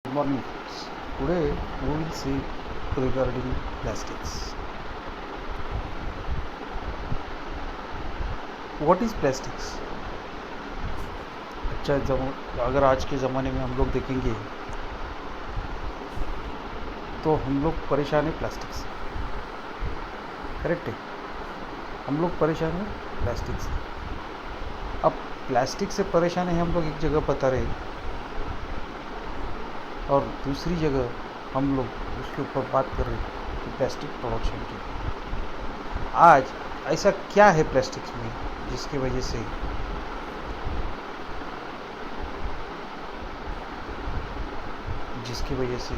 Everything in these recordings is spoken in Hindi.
Good morning friends. Today we will see regarding plastics. What is plastics? अच्छा अगर आज के ज़माने में हम लोग देखेंगे तो हम लोग परेशान हैं प्लास्टिक से। करेक्ट है, हम लोग परेशान हैं प्लास्टिक से। अब प्लास्टिक से परेशान है हम लोग एक जगह बता रहे, और दूसरी जगह हम लोग उसके ऊपर बात कर रहे हैं कि प्लास्टिक प्रोडक्शन की। आज ऐसा क्या है प्लास्टिक्स में जिसकी वजह से जिसकी वजह से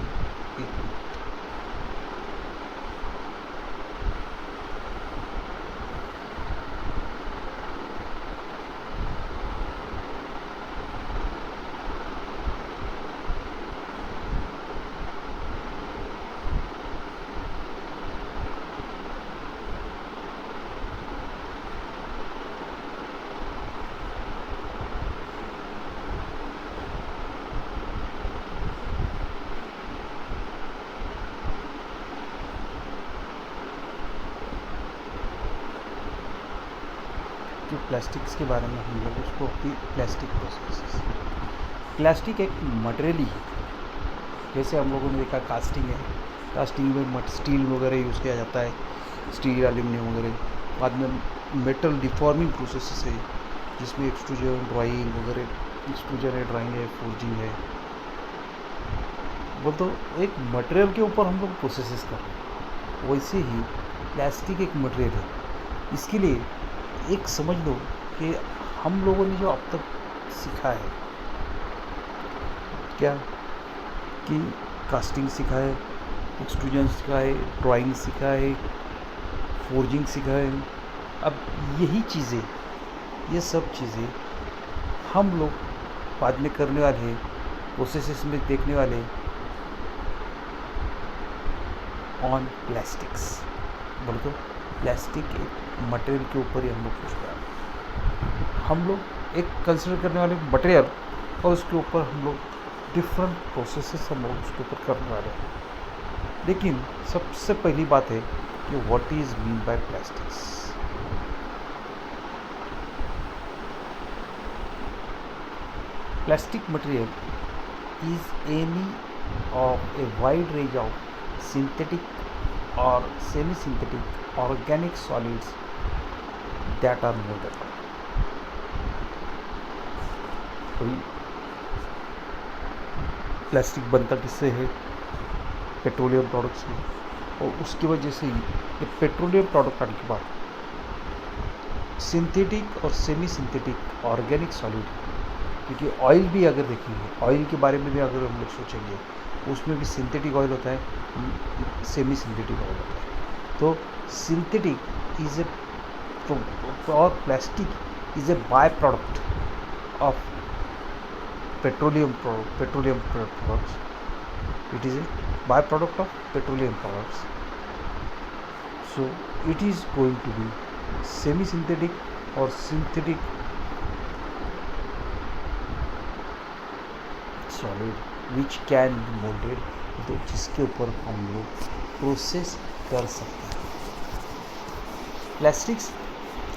जो प्लास्टिक्स के बारे में हम लोग उसको प्लास्टिक प्रोसेस। प्लास्टिक एक मटेरियल ही है। जैसे हम लोगों ने देखा कास्टिंग है, कास्टिंग में स्टील वगैरह यूज़ किया जाता है, स्टील एल्यूमिनियम वगैरह। बाद में मेटल डिफॉर्मिंग प्रोसेस है जिसमें एक्सट्रूजन, ड्राइंग वगैरह। एक्सट्रूजन है, ड्राइंग है, फोर्जिंग है। वो तो एक मटेरियल के ऊपर हम लोग प्रोसेसेस कर रहे हैं। वैसे ही प्लास्टिक एक मटेरियल है। इसके लिए एक समझ लो कि हम लोगों ने जो अब तक सीखा है क्या, कि कास्टिंग सीखा है, एक्सट्रूजन सीखा है, ड्राइंग सीखा है, फोर्जिंग सीखा है। अब यही चीज़ें, ये सब चीज़ें हम लोग बाद में करने वाले हैं, प्रोसेसेस में देखने वाले हैं ऑन प्लास्टिक्स। बोल तो प्लास्टिक एक मटेरियल के ऊपर ही हम लोग कुछ कर, हम लोग एक कंसिडर करने वाले मटेरियल, और उसके ऊपर हम लोग डिफरेंट प्रोसेसेस हम लोग उसके ऊपर करने वाले हैं। लेकिन सबसे पहली बात है कि what is mean by plastics. Plastic material is any of a wide range of synthetic or semi-synthetic organic solids that are molded. Plastic बनता किससे है? पेट्रोलियम प्रोडक्ट्स में। और उसकी वजह से ही ये पेट्रोलियम प्रोडक्ट आने के बाद सिंथेटिक और सेमी सिंथेटिक ऑर्गेनिक सॉलिड, क्योंकि ऑयल भी अगर देखेंगे, ऑयल के बारे में भी अगर हम लोग सोचेंगे, उसमें भी सिंथेटिक ऑयल होता है, सेमी सिंथेटिक ऑयल होता है। तो सिंथेटिक इज ए, और plastic is a by product of petroleum products. It is a by product of petroleum products. So it is going to be semi synthetic और synthetic solid which can be moulded, तो जिसके ऊपर हम लोग प्रोसेस कर सकते हैं। Plastics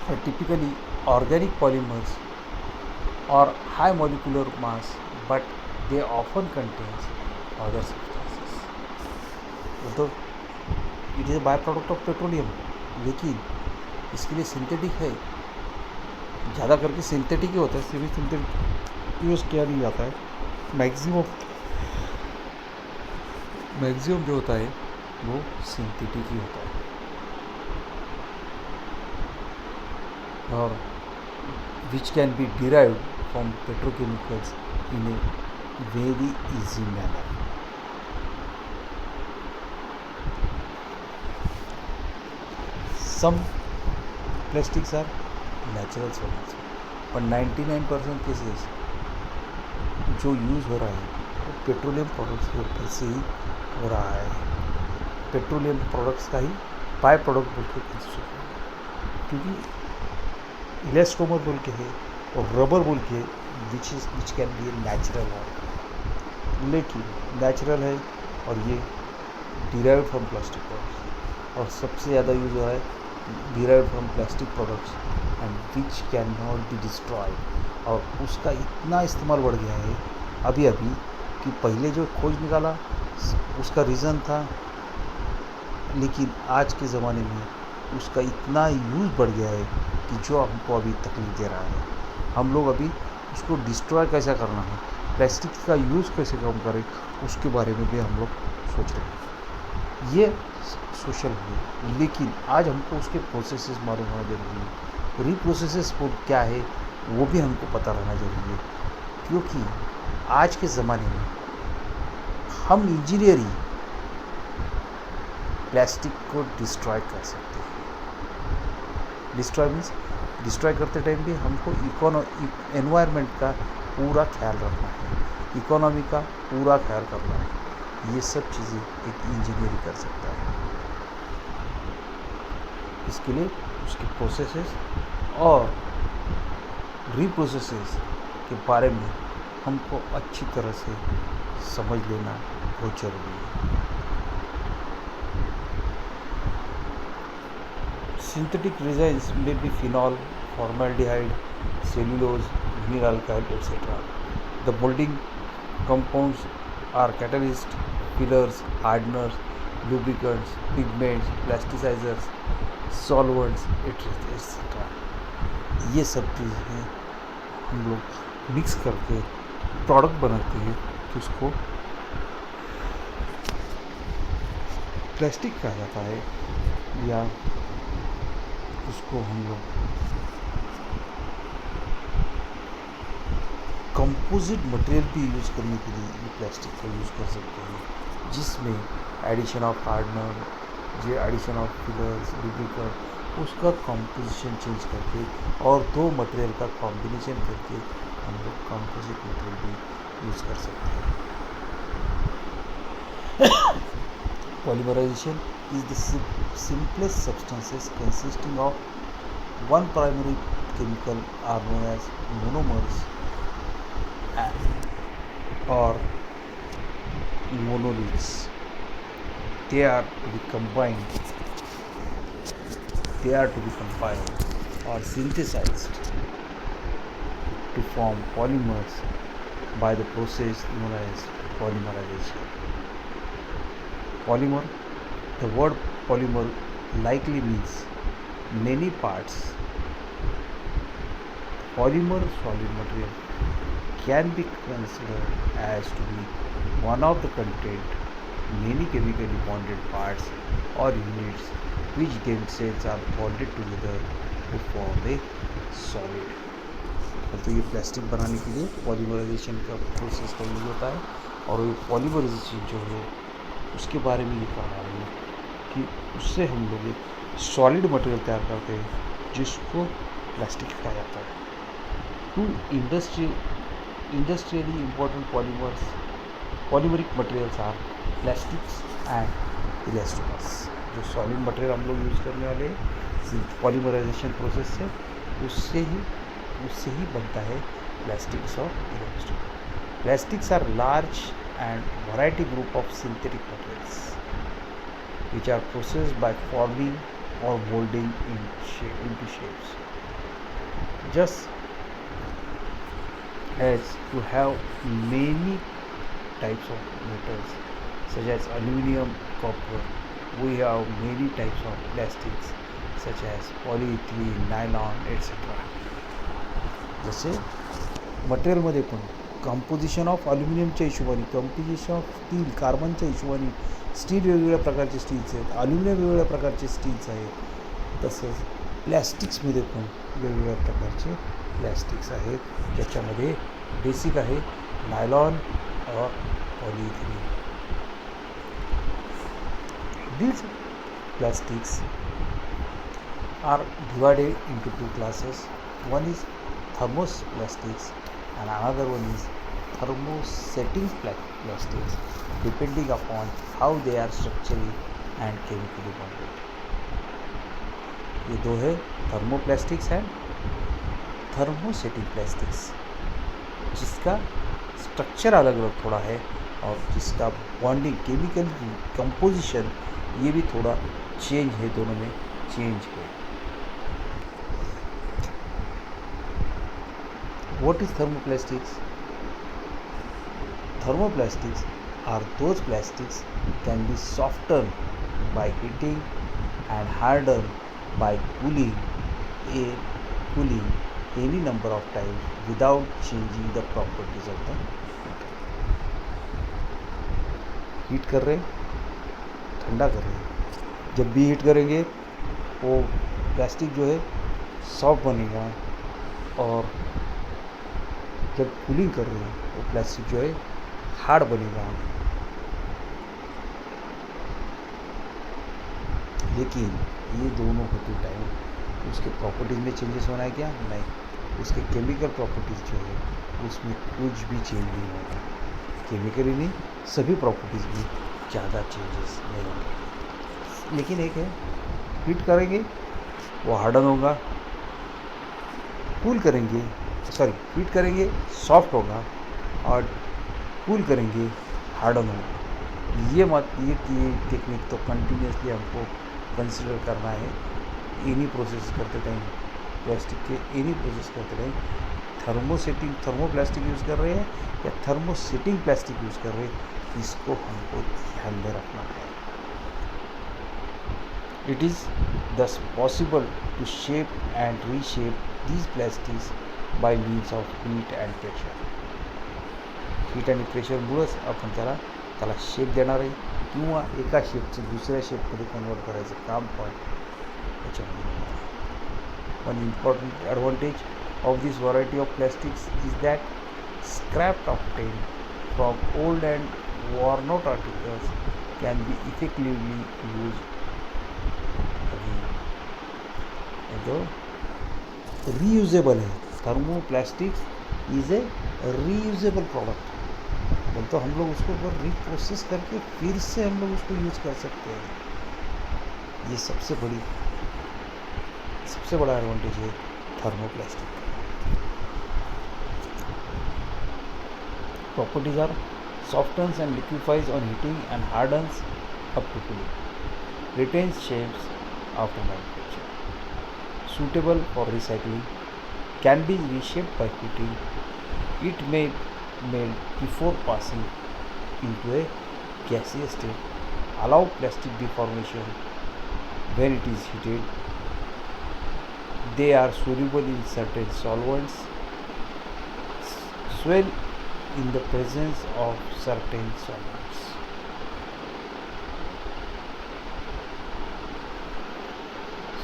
are typically organic polymers or high molecular mass, but they often contains other substances. तो it is a byproduct of petroleum, लेकिन इसके लिए सिंथेटिक है, ज़्यादा करके सिंथेटिक ही होता है, सेमी सिंथेटिक यूज़ किया नहीं जाता है। मैक्सिमम जो होता है वो सिंथेटिक ही होता है, और which can be derived from petrochemicals in a very easy manner. Some plastics are natural solids, but 99% cases जो यूज़ हो रहा है वो पेट्रोलियम प्रोडक्ट्स के ऊपर से ही हो रहा है। पेट्रोलियम प्रोडक्ट्स का ही बाय प्रोडक्ट बोल के कंसिडर करेंगे, क्योंकि इलास्टोमर बोल के है और रबर बोल के विच can B a natural oil. लेकिन नेचुरल है और ये डिराइव्ड फ्रॉम प्लास्टिक प्रोडक्ट्स, और सबसे ज़्यादा यूज हो रहा है derived from plastic products and which can not be destroyed. और उसका इतना इस्तेमाल बढ़ गया है अभी अभी कि पहले जो खोज निकाला उसका रीज़न था, लेकिन आज के ज़माने में उसका इतना यूज़ बढ़ गया है कि जो हमको अभी तकलीफ दे रहा है। हम लोग अभी उसको डिस्ट्रॉय कैसे करना है, प्लास्टिक का यूज़ कैसे कम करें, उसके बारे में भी हम लोग सोच रहे हैं। ये सोशल है, लेकिन आज हमको उसके प्रोसेसेस मालूम होना जरूरी है। रीप्रोसेसेस क्या है वो भी हमको पता रहना जरूरी है, क्योंकि आज के ज़माने में हम इंजीनियरिंग प्लास्टिक को डिस्ट्रॉय कर सकते हैं। डिस्ट्रॉय मीन्स डिस्ट्रॉय करते टाइम भी हमको एनवायरनमेंट का पूरा ख्याल रखना है, इकोनॉमी का पूरा ख्याल करना है। ये सब चीज़ें एक इंजीनियर कर सकता है। इसके लिए उसके प्रोसेसेस और रीप्रोसेसेस के बारे में हमको अच्छी तरह से समझ लेना बहुत जरूरी है। Synthetic resins may be phenol, formaldehyde, cellulose, vinyl alkyl, etc. The molding compounds are catalysts, fillers, hardeners, lubricants, pigments, plasticizers, solvents, etc. ये सब चीज़ें हम लोग मिक्स करके प्रोडक्ट बनाते हैं, तो उसको प्लास्टिक कहा जाता है, या उसको हम लोग कंपोजिट मटेरियल भी यूज़ करने के लिए ये प्लास्टिक का यूज़ कर सकते हैं, जिसमें एडिशन ऑफ हार्डनर, जो एडिशन ऑफ फिलर्स, लुब्रिकेंट, उसका कंपोजिशन चेंज करके और दो मटेरियल का कॉम्बिनेशन करके हम लोग कंपोजिट मटेरियल भी यूज़ कर सकते हैं। Polymerization is the simplest substances consisting of one primary chemical are known as monomers or monoliths. They are to be compiled or synthesized to form polymers by the process known as polymerization. Polymer, the word polymer likely means many parts. Polymer solid material can be considered as to be one of the content many chemically bonded parts or units which themselves are bonded together to form a solid. तो ये प्लास्टिक बनाने के लिए पॉलीमराइजेशन का प्रोसेस का यूज होता है, और ये पॉलीमराइजेशन जो है उसके बारे में ये कह रहा है कि उससे हम लोग एक सॉलिड मटेरियल तैयार करते हैं जिसको प्लास्टिक कहा जाता है। Two industrially important polymeric materials are plastics and elastomers. जो सॉलिड मटेरियल हम लोग यूज़ करने वाले हैं पॉलीमराइजेशन प्रोसेस से, उससे ही बनता है प्लास्टिक्स और elastomer. Plastics are large and variety group of synthetic materials which are processed by forming or molding into shapes. Just as you have many types of metals such as aluminum, copper, we have many types of plastics such as polyethylene, nylon, etc. जसे मटेरियलमध्ये पण कंपोजिशन ऑफ ॲल्युमिनियमच्या हिशोबाने, कंपोजिशन ऑफ स्टील, कार्बनच्या हिशोबाने स्टील वेगवेगळ्या प्रकारचे स्टील्स आहेत, ॲल्युमिनियम वेगवेगळ्या प्रकारचे स्टील्स आहेत. तसंच प्लॅस्टिक्समध्ये पण वेगवेगळ्या प्रकारचे प्लॅस्टिक्स आहेत, ज्याच्यामध्ये बेसिक आहे नायलॉन और polyethylene. These plastics are divided into two classes. One is thermoplastics and another one is thermosetting plastics, depending upon how they are structurally and chemically bonded. ये दो है थर्मोप्लास्टिक्स एंड थर्मोसेटिंग प्लास्टिक्स, जिसका स्ट्रक्चर अलग अलग थोड़ा है और जिसका बॉन्डिंग केमिकल कंपोजिशन ये भी थोड़ा चेंज है, दोनों में चेंज है. What is thermoplastics? Thermoplastics are those plastics can be softened by heating and hardened by cooling any number of times without changing the properties of the material. Heat कर रहे हैं, ठंडा कर रहे हैं. जब भी हीट करेंगे वो प्लास्टिक जो है सॉफ्ट बनेगा, और जब कूलिंग कर रहे हैं वो प्लास्टिक जो है हार्ड बनेगा. लेकिन ये दोनों होते टाइम उसके प्रॉपर्टीज़ में चेंजेस होना है क्या? नहीं. उसके केमिकल प्रॉपर्टीज़ जो है उसमें कुछ भी चेंज नहीं होगा. केमिकली नहीं, सभी प्रॉपर्टीज़ में ज़्यादा चेंजेस नहीं होंगे. लेकिन एक है, हीट करेंगे वो हार्डन होगा, हीट करेंगे सॉफ्ट होगा, और कूल करेंगे हार्डन होगा. ये टेक्निक तो कंटिन्यूसली हमको कंसिडर करना है. एनी प्रोसेस करते टाइम, प्लास्टिक के एनी प्रोसेस करते टाइम थर्मोप्लास्टिक यूज़ कर रहे हैं या थर्मोसेटिंग प्लास्टिक यूज़ कर रहे हैं, इसको हमको ध्यान में रखना है. It is thus possible to shape and reshape these plastics by means of heat and pressure. Heat आणि प्रेशरमुळंच आपण त्याला शेप देणार आहे, किंवा एका शेपचं दुसऱ्या शेपमध्ये कन्वर्ट करायचं काम पण त्याच्यामध्ये. One important advantage of this variety of plastics is that scrap obtained from old and worn out articles can be effectively used again. तो reusable है. Thermoplastic is a reusable product. बोल तो हम लोग उसको रिप्रोसेस करके फिर से हम लोग उसको यूज़ कर सकते हैं. ये सबसे बड़ा एडवांटेज है thermoplastic. Properties are softens and liquefies on heating and hardens up to cooling. Retains shapes after manufacture. Suitable for recycling. Can be reshaped by heating. It may melt before passing into a gaseous state. Allow plastic deformation when it is heated. They are soluble in certain solvents. Swell in the presence of certain solvents.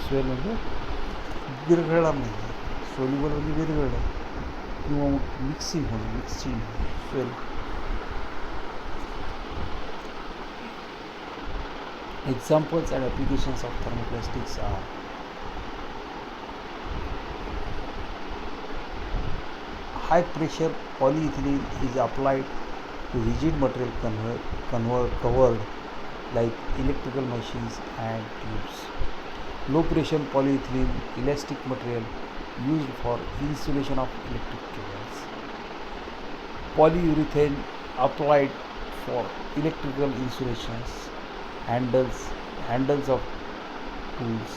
Swell म्हणजे विरघळणार नाही. सोल्युबल म्हणजे विरघळणं किंवा मिक्सिंग होणं. Swell. Examples and applications of thermoplastics are high pressure polyethylene is applied to rigid material covered like electrical machines and tubes. Low pressure polyethylene elastic material used for insulation of electric cables. Polyurethane applied for electrical insulations, handles of tools.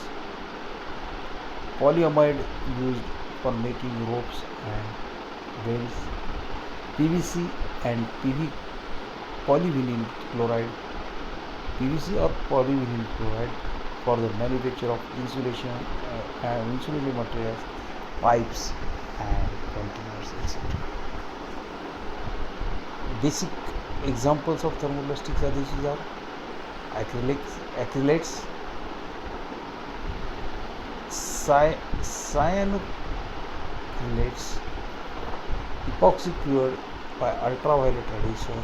Polyamide used for making ropes and belts. PVC and polyvinyl chloride. PVC or polyvinyl chloride for the manufacture of insulation materials, pipes and containers, etc. Basic examples of thermoplastics adhesives are acrylates, cyanoacrylates, epoxy cured by ultraviolet radiation,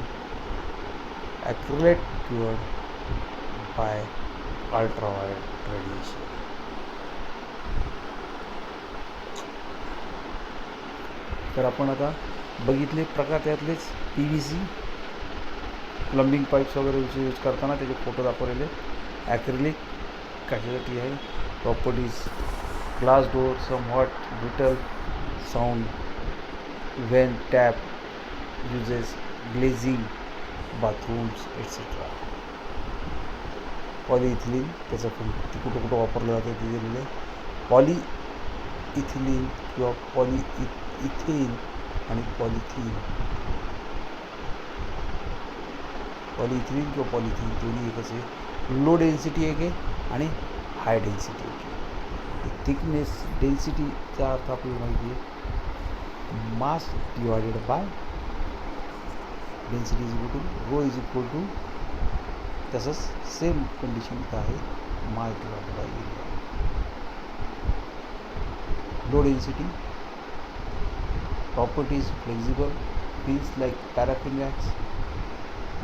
acrylate cured by ultraviolet radiation. तर आपण आता बघितले प्रकार, त्यातलेच PVC प्लंबिंग पाईप्स वगैरे यूज करताना त्याचे फोटो दाखवलेले. ॲक्रिलिक कशासाठी आहे, properties, glass door, somewhat brittle sound, when tap uses, glazing, bathrooms etcetera. Polyethylene त्याचं पण कुठं कुठं वापरलं जातं ते दिलेलं आहे. पॉलिइथिलीन किंवा इथेन आणि पॉलिथिन. पॉलिइथिलीन किंवा पॉलिथिन दोन्ही एकच आहे. लो डेन्सिटी एक आहे आणि हाय डेन्सिटी एक आहे. थिकनेस डेन्सिटीचा अर्थ आपल्याला माहिती आहे, mass divided by density is equal to rho is equal to. तसंच सेम कंडिशन इथं आहे, mass divided by area. Low density properties flexible, feels like paraffin wax,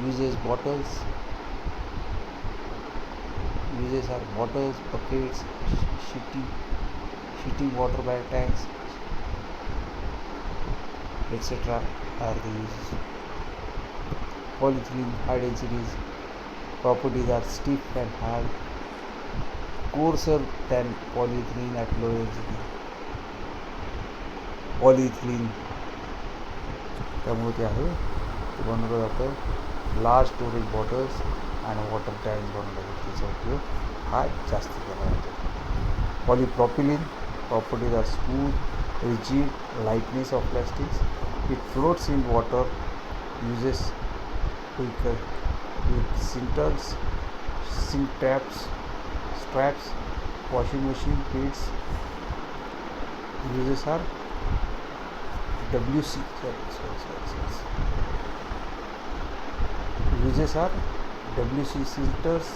uses are bottles, buckets, sheeting water bag tanks, etc. are the uses. Polyethylene high densities, properties are stiff and hard, coarser than polyethylene at low density. Polyethylene त्यामुळे ते आहे ते बनवलं जातं. लार्ज स्टोरेज बॉटल्स आणि वॉटर टँक्स बनवलं जातं, त्याचा उपयोग हा जास्त केला जातो. Polypropylene properties are smooth, rigid, lightness of plastics, it floats in water, uses with sinters, sink straps, washing machine pits. Uses are WC sinters,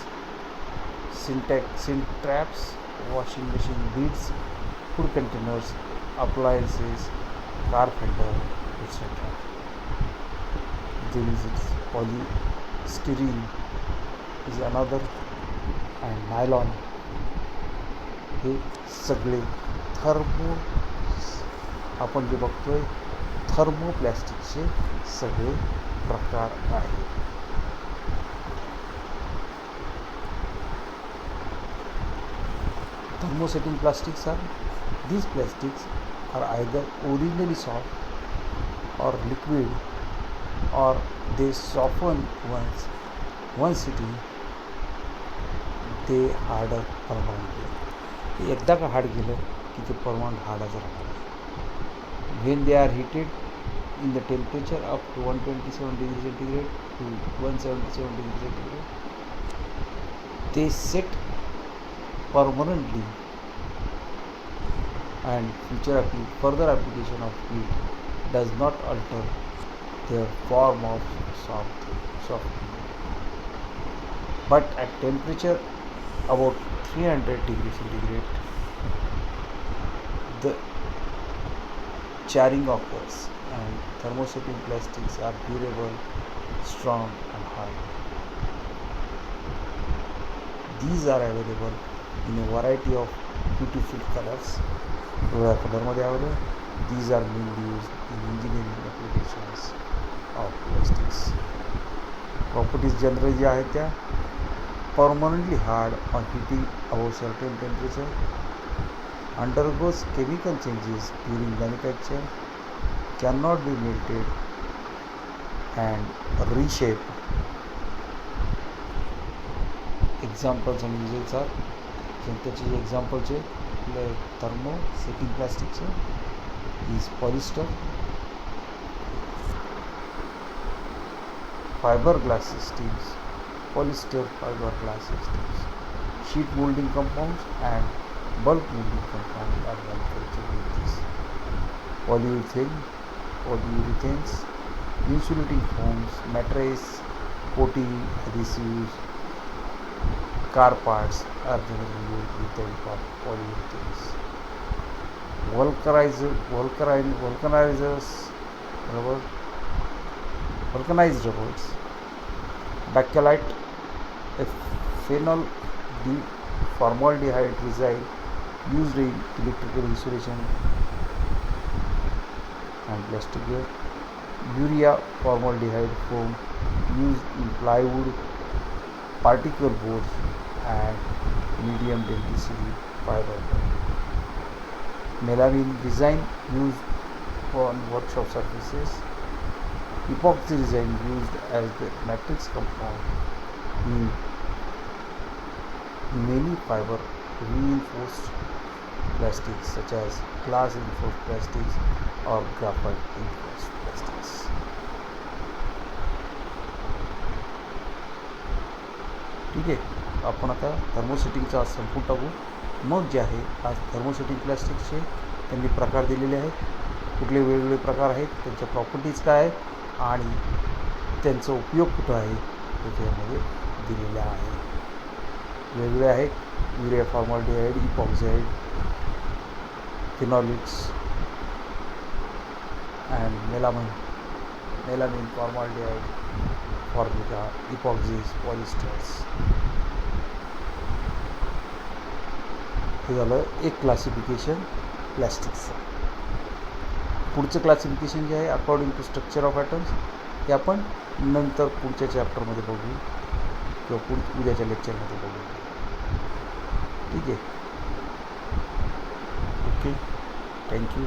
sink traps, washing machine lids, food containers, appliances, car fender, etc. There is polystyrene is another, and nylon. हे सगळे आपण जे बघतोय थर्मोप्लास्टिकचे सगळे प्रकार आहेत. Thermosetting plastics are, these plastics are either originally soft or liquid, or they soften once heating, they harder permanently. एकदा का हार्ड केलं की ते परमनंट हार्डच राहणार. When they are heated in the temperature up to 127 degrees centigrade to 177 degrees centigrade, they set permanently, and further application of heat does not alter their form of softening. But at temperature about 300 degrees centigrade, the charring occurs, and thermosetting plastics are durable, strong and hard. These are available in a variety of beautiful colors. These are mainly used in engineering applications of plastics. Properties generally ज्या आहेत त्या permanently hard on heating above certain temperature, undergoes chemical changes during manufacture, cannot be melted and reshaped. Examples and uses are, त्याचे एक्झाम्पलचे थर्मोसेटिंग प्लास्टिकचे is polyester, fiberglass systems, polyester fiberglass systems, sheet molding compounds and bulk molding compounds are manufactured with this. Polyurethanes, insulating foams, mattress, coating, adhesives, car parts are generally used with the help of polyurethanes. Vulcanized rubbers, bakelite, a phenol formaldehyde resin used in electrical insulation and plastic gear, urea formaldehyde foam used in plywood, particle boards and medium density fiber, melamine resin used on workshop surfaces, Epoxy design used as the matrix compound in many fiber reinforced plastics such as glass reinforced plastics or graphite reinforced plastics. ठीक आहे, आपण आता थर्मोसेटिंगचा संपून टाकू. मग जे आहे आज थर्मोसेटिंग प्लॅस्टिकचे त्यांनी प्रकार दिलेले आहेत, कुठले वेगवेगळे प्रकार आहेत, त्यांच्या प्रॉपर्टीज काय आहेत आणि त्यांचा उपयोग कुठं आहे त्याच्यामध्ये दिलेला आहे. वेगवेगळे आहेत urea formaldehyde, epoxide, phenolics and melamine formaldehyde, Formica, epoxies, polyesters. हे झालं एक क्लासिफिकेशन प्लॅस्टिक्सचं. पुढचं क्लासिफिकेशन जे आहे according to structure of atoms हे आपण नंतर पुढच्या चॅप्टरमध्ये बघू किंवा उद्याच्या लेक्चरमध्ये बघू. ठीक आहे, ओके, थँक्यू.